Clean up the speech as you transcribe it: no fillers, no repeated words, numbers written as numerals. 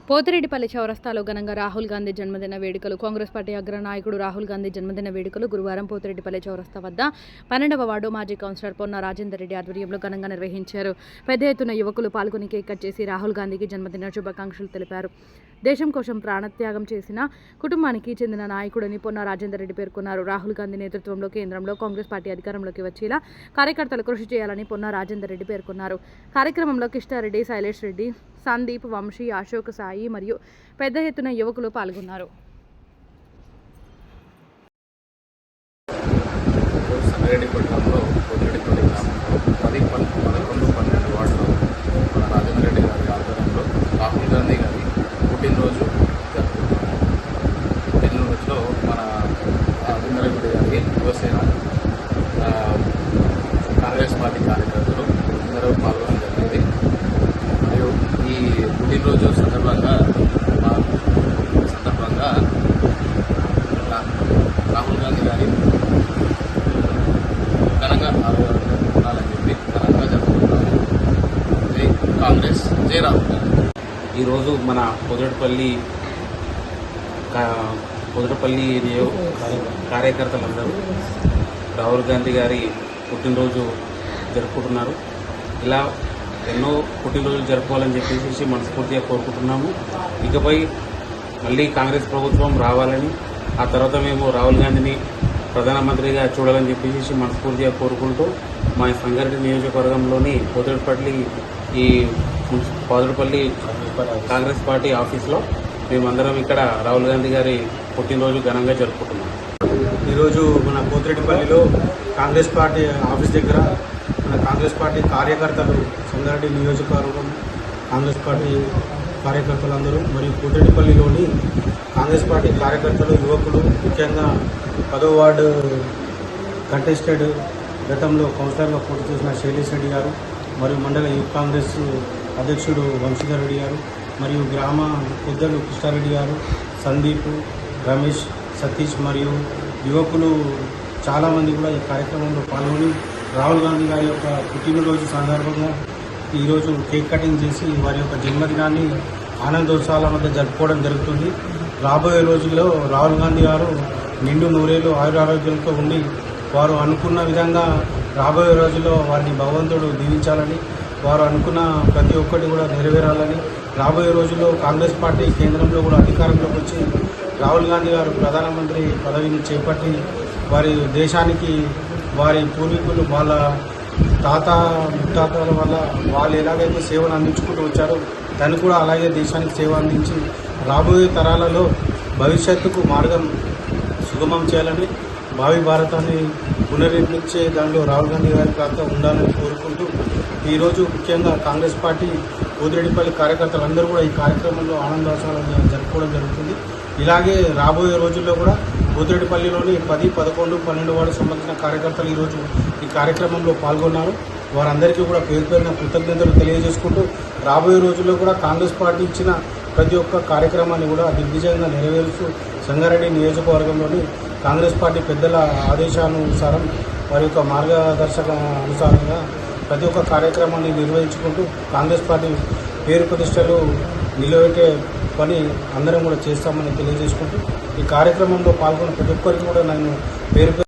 పోతిరెడ్డిపల్లి చౌరస్తాలో ఘనంగా రాహుల్ గాంధీ జన్మదిన వేడుకలు. కాంగ్రెస్ పార్టీ అగ్ర నాయకుడు రాహుల్ గాంధీ జన్మదిన వేడుకలు గురువారం పోతిరెడ్డిపల్లి చౌరస్తా వద్ద 12వ వార్డు మాజీ కౌన్సిలర్ పొన్న రాజేందర్ రెడ్డి ఆధ్వర్యంలో ఘనంగా నిర్వహించారు. పెద్ద ఎత్తున యువకులు పాల్గొని కేక్ కట్ చేసి రాహుల్ గాంధీకి జన్మదిన శుభాకాంక్షలు తెలిపారు. దేశం కోసం ప్రాణత్యాగం చేసిన కుటుంబానికి చెందిన నాయకుడని పొన్న రాజేందర్ రెడ్డి పేర్కొన్నారు. రాహుల్ గాంధీ నేతృత్వంలో కేంద్రంలో కాంగ్రెస్ పార్టీ అధికారంలోకి వచ్చేలా కార్యకర్తలు కృషి చేయాలని పొన్న రాజేందర్ రెడ్డి పేర్కొన్నారు. కార్యక్రమంలో కిష్టారెడ్డి, శైలేష్ రెడ్డి, సందీప్, వంశీ, అశోక్, సాయి మరియు పెద్ద ఎత్తున యువకులు పాల్గొన్నారు. సంగారెడ్డి పట్టణంలో పోతిరెడ్డిపల్లి గ్రామంలో 10, 11, 12 వార్డులో మన రాజేంద్ర రెడ్డి గారి ఆధ్వర్యంలో రాహుల్ గాంధీ గారి పుట్టినరోజు జరుపుకుంటున్నాము. పుట్టినరోజులో మన రాజేంద్ర రెడ్డి గారి యువసేన కాంగ్రెస్ పార్టీ కార్యకర్తలు అందరూ పాల్గొనడం జరిగింది. మరియు ఈ పుట్టినరోజు సందర్భంగా రాహుల్ గాంధీ గారి ఘనంగా ఉండాలని చెప్పి ఘనంగా జరుపుకుంటున్నాము. జై కాంగ్రెస్, జై రాహుల్ గాంధీ. ఈరోజు మన పొదటిపల్లి కార్యకర్తలందరూ రాహుల్ గాంధీ గారి పుట్టినరోజు జరుపుకుంటున్నారు. ఇలా ఎన్నో పుట్టినరోజులు జరుపుకోవాలని చెప్పేసి మనస్ఫూర్తిగా కోరుకుంటున్నాము. ఇకపై మళ్ళీ కాంగ్రెస్ ప్రభుత్వం రావాలని, ఆ తర్వాత మేము రాహుల్ గాంధీని ప్రధానమంత్రిగా చూడాలని చెప్పేసి మనస్ఫూర్తిగా కోరుకుంటూ మా సంగారెడ్డి నియోజకవర్గంలోని పోతిరెడ్డిపల్లి కాంగ్రెస్ పార్టీ ఆఫీస్లో మేమందరం ఇక్కడ రాహుల్ గాంధీ గారి పుట్టినరోజు ఘనంగా జరుపుకుంటున్నాం. ఈరోజు మన పోతిరెడ్డిపల్లిలో కాంగ్రెస్ పార్టీ ఆఫీస్ దగ్గర మన కాంగ్రెస్ పార్టీ కార్యకర్తలు, సంగారెడ్డి నియోజకవర్గం కాంగ్రెస్ పార్టీ కార్యకర్తలందరూ మరియు పోతిరెడ్డిపల్లిలోని కాంగ్రెస్ పార్టీ కార్యకర్తలు, యువకులు, ముఖ్యంగా 10వ వార్డు కంటెస్టెడ్ గతంలో కౌన్సిలర్గా పోటీ చేసిన శైలేష్ రెడ్డి గారు మరియు మండల యూత్ కాంగ్రెస్ అధ్యక్షుడు వంశీధర్ రెడ్డి గారు మరియు గ్రామ పెద్దలు కృష్ణారెడ్డి గారు, సందీప్, రమేష్, సతీష్ మరియు యువకులు చాలామంది కూడా ఈ కార్యక్రమంలో పాల్గొని రాహుల్ గాంధీ గారి యొక్క పుట్టినరోజు సందర్భంగా ఈరోజు కేక్ కటింగ్ చేసి వారి యొక్క జన్మదినాన్ని ఆనందోత్సవాల మధ్య జరుపుకోవడం జరుగుతుంది. రాబోయే రోజుల్లో రాహుల్ గాంధీ గారు నిండు నూరేళ్ళు ఆయురారోగ్యంతో ఉండి వారు అనుకున్న విధంగా రాబోయే రోజుల్లో వారిని భగవంతుడు దీవించాలని, వారు అనుకున్న ప్రతి ఒక్కటి కూడా నెరవేరాలని, రాబోయే రోజుల్లో కాంగ్రెస్ పార్టీ కేంద్రంలో కూడా అధికారంలోకి వచ్చి రాహుల్ గాంధీ గారు ప్రధానమంత్రి పదవిని చేపట్టి వారి దేశానికి వారి పూర్వీకులు వాళ్ళ తాత ముత్తాతల వల్ల వాళ్ళు ఎలాగైతే సేవను అందించుకుంటూ వచ్చారో తను కూడా అలాగే దేశానికి సేవ అందించి రాబోయే తరాలలో భవిష్యత్తుకు మార్గం సుగమం చేయాలని, భావి భారతాన్ని పునర్నిర్మించే దానిలో రాహుల్ గాంధీ గారి పాత్ర ఉండాలని కోరుకుంటూ ఈరోజు ముఖ్యంగా కాంగ్రెస్ పార్టీ పోతిరెడ్డిపల్లి కార్యకర్తలందరూ కూడా ఈ కార్యక్రమంలో ఆనందోత్సవాలను జరుపుకోవడం జరుగుతుంది. ఇలాగే రాబోయే రోజుల్లో కూడా పోతిరెడ్డిపల్లిలోని 10, 11, 12 వార్డు సంబంధించిన కార్యకర్తలు ఈరోజు ఈ కార్యక్రమంలో పాల్గొన్నారు. వారందరికీ కూడా పేరు పేరున కృతజ్ఞతలు తెలియజేసుకుంటూ రాబోయే రోజుల్లో కూడా కాంగ్రెస్ పార్టీ ఇచ్చిన ప్రతి ఒక్క కార్యక్రమాన్ని కూడా దిగ్విజయంగా నెరవేరుస్తూ సంగారెడ్డి నియోజకవర్గంలోని కాంగ్రెస్ పార్టీ పెద్దల ఆదేశానుసారం వారి యొక్క మార్గదర్శక అనుసారంగా ప్రతి ఒక్క కార్యక్రమాన్ని నిర్వహించుకుంటూ కాంగ్రెస్ పార్టీ పేరు ప్రతిష్టలు నిలబెట్టే పని అందరం కూడా చేస్తామని తెలియజేసుకుంటూ ఈ కార్యక్రమంలో పాల్గొన్న ప్రతి ఒక్కరికి కూడా నేను పేరు